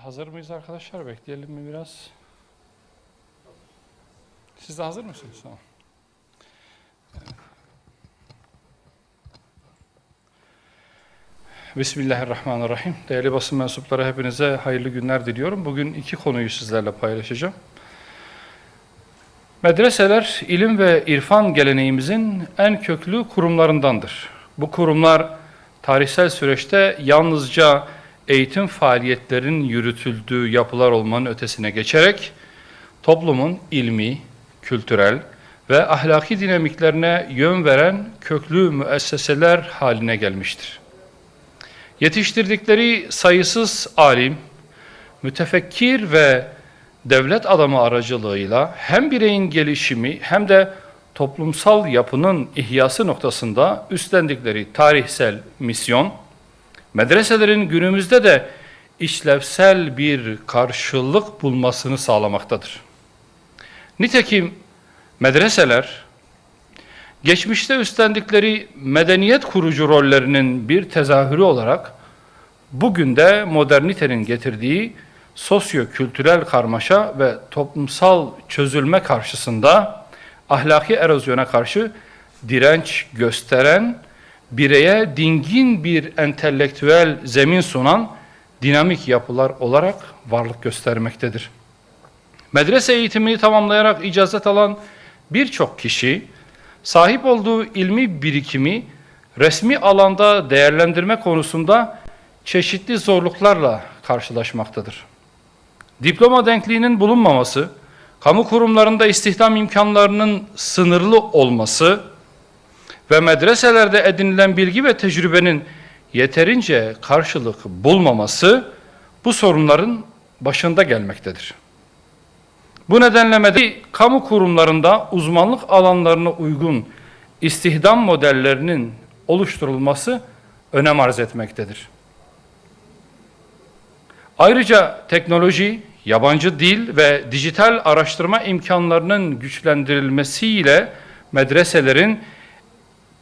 Hazır mıyız arkadaşlar? Bekleyelim mi biraz? Siz de hazır mısınız? Tamam. Bismillahirrahmanirrahim. Değerli basın mensupları, hepinize hayırlı günler diliyorum. Bugün iki konuyu sizlerle paylaşacağım. Medreseler, ilim ve irfan geleneğimizin en köklü kurumlarındandır. Bu kurumlar tarihsel süreçte yalnızca eğitim faaliyetlerinin yürütüldüğü yapılar olmanın ötesine geçerek toplumun ilmi, kültürel ve ahlaki dinamiklerine yön veren köklü müesseseler haline gelmiştir. Yetiştirdikleri sayısız alim, mütefekkir ve devlet adamı aracılığıyla hem bireyin gelişimi hem de toplumsal yapının ihyası noktasında üstlendikleri tarihsel misyon, medreselerin günümüzde de işlevsel bir karşılık bulmasını sağlamaktadır. Nitekim medreseler, geçmişte üstlendikleri medeniyet kurucu rollerinin bir tezahürü olarak bugün de modernitenin getirdiği sosyo-kültürel karmaşa ve toplumsal çözülme karşısında ahlaki erozyona karşı direnç gösteren, bireye dingin bir entelektüel zemin sunan dinamik yapılar olarak varlık göstermektedir. Medrese eğitimini tamamlayarak icazet alan birçok kişi, sahip olduğu ilmi birikimi resmi alanda değerlendirme konusunda çeşitli zorluklarla karşılaşmaktadır. Diploma denkliğinin bulunmaması, kamu kurumlarında istihdam imkanlarının sınırlı olması ve medreselerde edinilen bilgi ve tecrübenin yeterince karşılık bulmaması bu sorunların başında gelmektedir. Bu nedenle kamu kurumlarında uzmanlık alanlarına uygun istihdam modellerinin oluşturulması önem arz etmektedir. Ayrıca teknoloji, yabancı dil ve dijital araştırma imkanlarının güçlendirilmesiyle medreselerin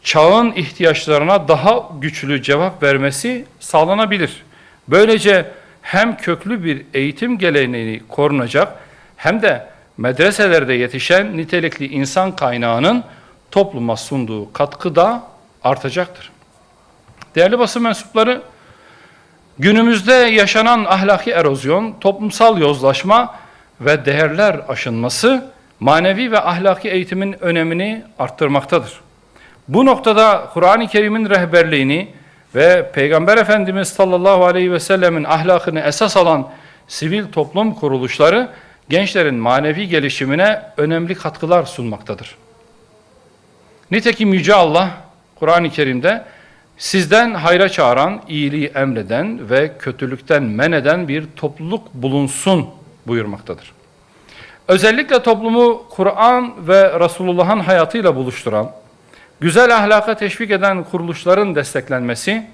çağın ihtiyaçlarına daha güçlü cevap vermesi sağlanabilir. Böylece hem köklü bir eğitim geleneği korunacak hem de medreselerde yetişen nitelikli insan kaynağının topluma sunduğu katkı da artacaktır. Değerli basın mensupları, günümüzde yaşanan ahlaki erozyon, toplumsal yozlaşma ve değerler aşınması manevi ve ahlaki eğitimin önemini arttırmaktadır. Bu noktada Kur'an-ı Kerim'in rehberliğini ve Peygamber Efendimiz sallallahu aleyhi ve sellemin ahlakını esas alan sivil toplum kuruluşları gençlerin manevi gelişimine önemli katkılar sunmaktadır. Nitekim Yüce Allah Kur'an-ı Kerim'de sizden hayra çağıran, iyiliği emreden ve kötülükten men eden bir topluluk bulunsun buyurmaktadır. Özellikle toplumu Kur'an ve Resulullah'ın hayatıyla buluşturan, güzel ahlaka teşvik eden kuruluşların desteklenmesi,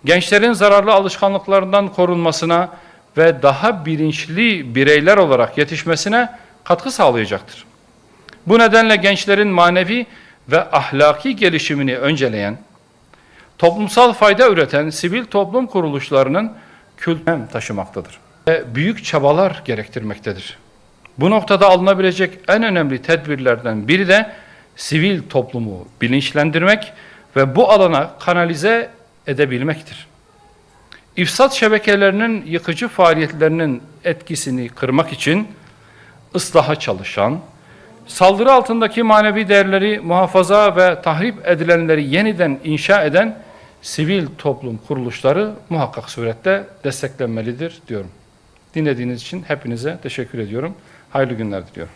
gençlerin zararlı alışkanlıklarından korunmasına ve daha bilinçli bireyler olarak yetişmesine katkı sağlayacaktır. Bu nedenle gençlerin manevi ve ahlaki gelişimini önceleyen, toplumsal fayda üreten sivil toplum kuruluşlarının kültürünü taşımaktadır ve büyük çabalar gerektirmektedir. Bu noktada alınabilecek en önemli tedbirlerden biri de sivil toplumu bilinçlendirmek ve bu alana kanalize edebilmektir. İfsat şebekelerinin yıkıcı faaliyetlerinin etkisini kırmak için ıslaha çalışan, saldırı altındaki manevi değerleri muhafaza ve tahrip edilenleri yeniden inşa eden sivil toplum kuruluşları muhakkak surette desteklenmelidir diyorum. Dinlediğiniz için hepinize teşekkür ediyorum. Hayırlı günler diliyorum.